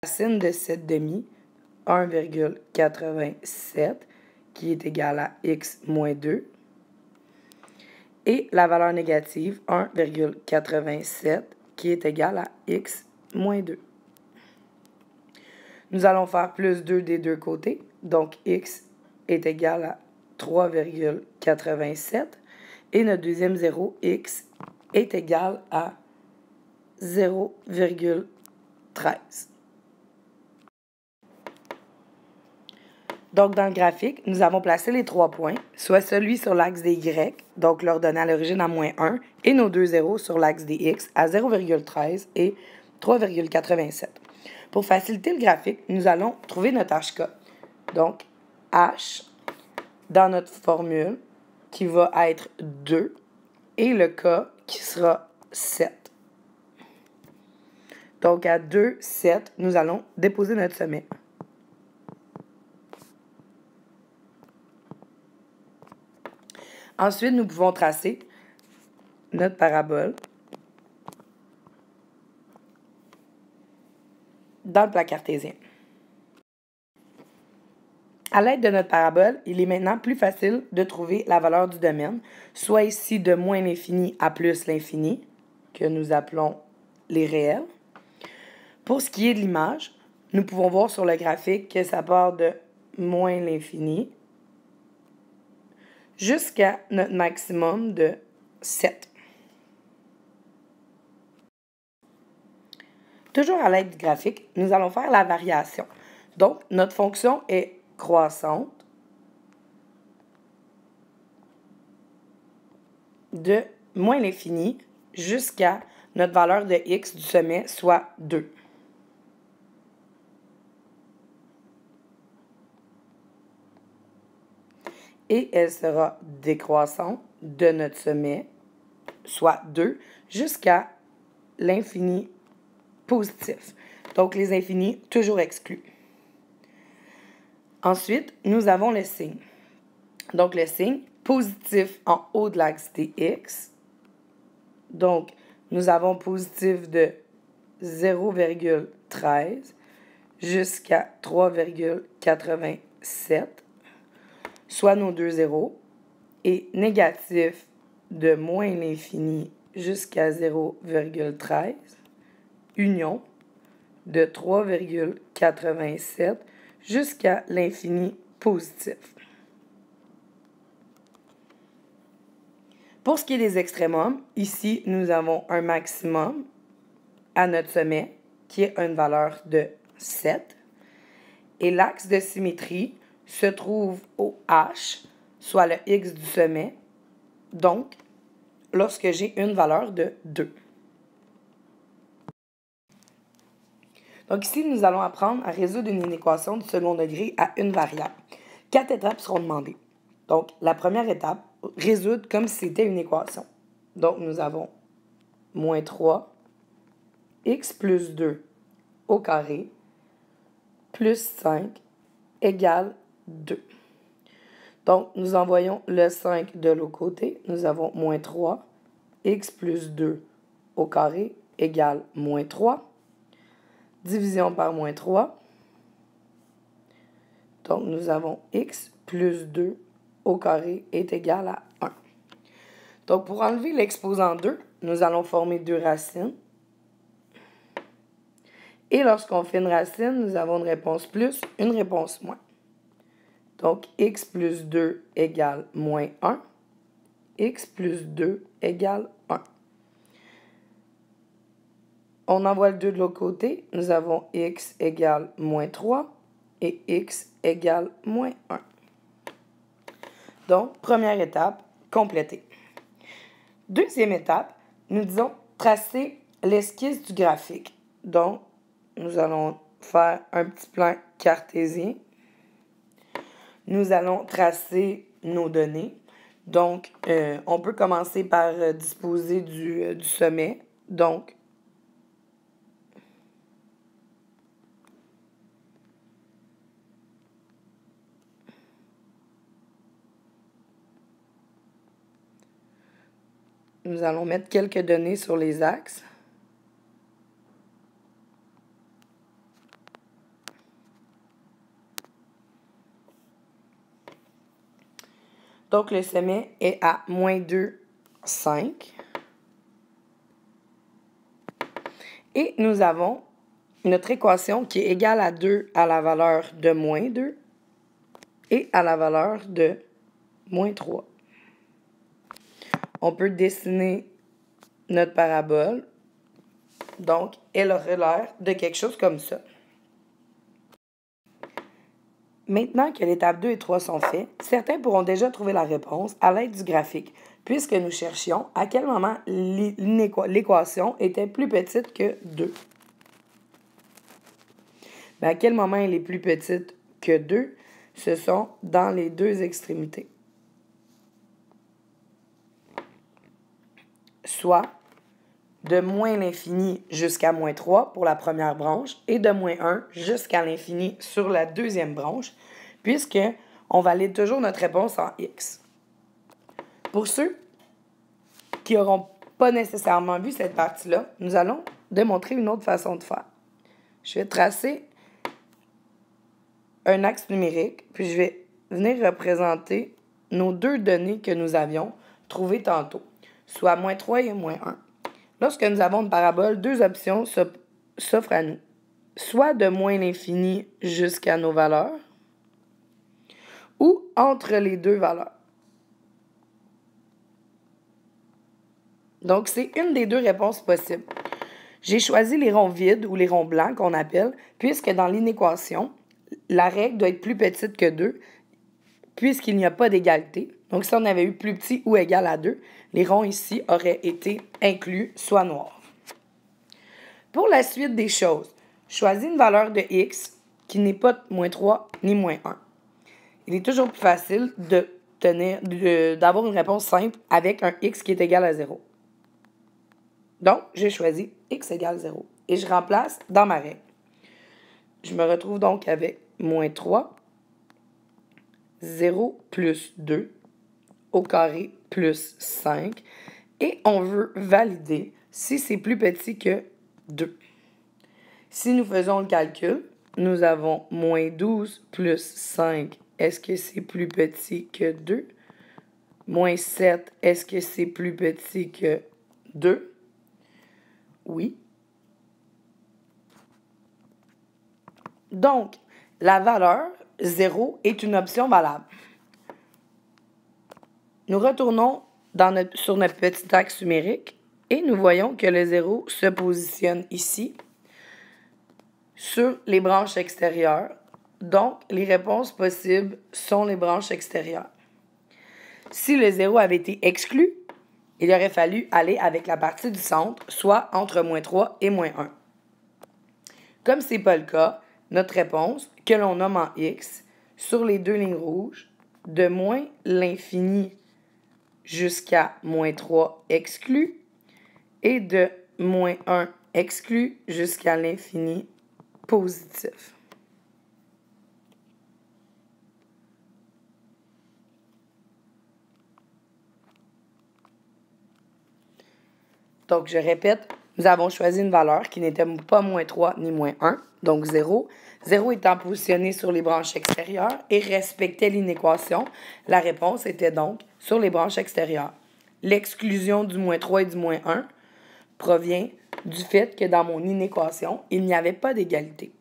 racine de 7 demi, 1,87, qui est égal à x moins 2. Et la valeur négative, 1,87, qui est égal à x moins 2. Nous allons faire plus 2 des deux côtés. Donc, x est égal à 3,87. Et notre deuxième zéro, x, est égal à 0,13. Donc, dans le graphique, nous avons placé les 3 points, soit celui sur l'axe des y, donc leur donné à l'origine à moins 1, et nos 2 zéros sur l'axe des x à 0,13 et 3,87. Pour faciliter le graphique, nous allons trouver notre HK. Donc, H, dans notre formule, qui va être 2, et le K, qui sera 7. Donc, à 2, 7, nous allons déposer notre sommet. Ensuite, nous pouvons tracer notre parabole dans le plan cartésien. À l'aide de notre parabole, il est maintenant plus facile de trouver la valeur du domaine, soit ici de moins l'infini à plus l'infini, que nous appelons les réels. Pour ce qui est de l'image, nous pouvons voir sur le graphique que ça part de moins l'infini jusqu'à notre maximum de 7. Toujours à l'aide du graphique, nous allons faire la variation. Donc, notre fonction est croissante de moins l'infini jusqu'à notre valeur de x du sommet, soit 2. Et elle sera décroissante de notre sommet, soit 2, jusqu'à l'infini positif. Donc, les infinis toujours exclus. Ensuite, nous avons le signe. Donc, le signe positif en haut de l'axe des x. Donc, nous avons positif de 0,13 jusqu'à 3,87, soit nos deux zéros, et négatif de moins l'infini jusqu'à 0,13, union de 3,87 jusqu'à l'infini positif. Pour ce qui est des extrémums, ici, nous avons un maximum à notre sommet, qui est une valeur de 7. Et l'axe de symétrie se trouve au H, soit le X du sommet, donc lorsque j'ai une valeur de 2. Donc ici, nous allons apprendre à résoudre une inéquation du second degré à une variable. 4 étapes seront demandées. Donc, la première étape, résoudre comme si c'était une équation. Donc, nous avons moins 3, x plus 2 au carré, plus 5 égale 2. Donc, nous envoyons le 5 de l'autre côté. Nous avons moins 3, x plus 2 au carré égale moins 3. Division par moins 3. Donc, nous avons x plus 2 au carré est égal à 1. Donc, pour enlever l'exposant 2, nous allons former deux racines. Et lorsqu'on fait une racine, nous avons une réponse plus, une réponse moins. Donc, x plus 2 égale moins 1. X plus 2 égale 1. On envoie le 2 de l'autre côté. Nous avons x égale moins 3 et x égale moins 1. Donc, première étape, compléter. Deuxième étape, nous disons tracer l'esquisse du graphique. Donc, nous allons faire un petit plan cartésien. Nous allons tracer nos données. Donc, on peut commencer par disposer du sommet. Donc, nous allons mettre quelques données sur les axes. Donc, le sommet est à moins 2, 5. Et nous avons notre équation qui est égale à 2 à la valeur de moins 2 et à la valeur de moins 3. On peut dessiner notre parabole. Donc, elle aurait l'air de quelque chose comme ça. Maintenant que l'étape 2 et 3 sont faites, certains pourront déjà trouver la réponse à l'aide du graphique, puisque nous cherchions à quel moment l'équation était plus petite que 2. À quel moment elle est plus petite que 2? Ce sont dans les deux extrémités. Soit de moins l'infini jusqu'à moins 3 pour la première branche et de moins 1 jusqu'à l'infini sur la deuxième branche, puisqu'on valide toujours notre réponse en x. Pour ceux qui n'auront pas nécessairement vu cette partie-là, nous allons démontrer une autre façon de faire. Je vais tracer un axe numérique, puis je vais venir représenter nos deux données que nous avions trouvées tantôt, soit moins 3 et moins 1. Lorsque nous avons une parabole, deux options s'offrent à nous. Soit de moins l'infini jusqu'à nos valeurs, ou entre les deux valeurs. Donc, c'est une des deux réponses possibles. J'ai choisi les ronds vides ou les ronds blancs qu'on appelle, puisque dans l'inéquation, la règle doit être plus petite que 2, puisqu'il n'y a pas d'égalité. Donc, si on avait eu plus petit ou égal à 2, les ronds ici auraient été inclus, soit noirs. Pour la suite des choses, choisis une valeur de x qui n'est pas moins 3 ni moins 1. Il est toujours plus facile d'avoir une réponse simple avec un x qui est égal à 0. Donc, j'ai choisi x égale 0 et je remplace dans ma règle. Je me retrouve donc avec moins 3, 0 plus 2 au carré plus 5 et on veut valider si c'est plus petit que 2. Si nous faisons le calcul, nous avons moins 12 plus 5. Est-ce que c'est plus petit que 2? Moins 7, est-ce que c'est plus petit que 2? Oui. Donc, la valeur 0 est une option valable. Nous retournons sur notre petit axe numérique et nous voyons que le 0 se positionne ici sur les branches extérieures. Donc, les réponses possibles sont les branches extérieures. Si le 0 avait été exclu, il aurait fallu aller avec la partie du centre, soit entre moins 3 et moins 1. Comme ce n'est pas le cas, notre réponse, que l'on nomme en x, sur les deux lignes rouges, de moins l'infini jusqu'à moins 3 exclu, et de moins 1 exclu jusqu'à l'infini positif. Donc, je répète, nous avons choisi une valeur qui n'était pas moins 3 ni moins 1, donc 0. 0 étant positionné sur les branches extérieures et respectait l'inéquation, la réponse était donc sur les branches extérieures. L'exclusion du moins 3 et du moins 1 provient du fait que dans mon inéquation, il n'y avait pas d'égalité.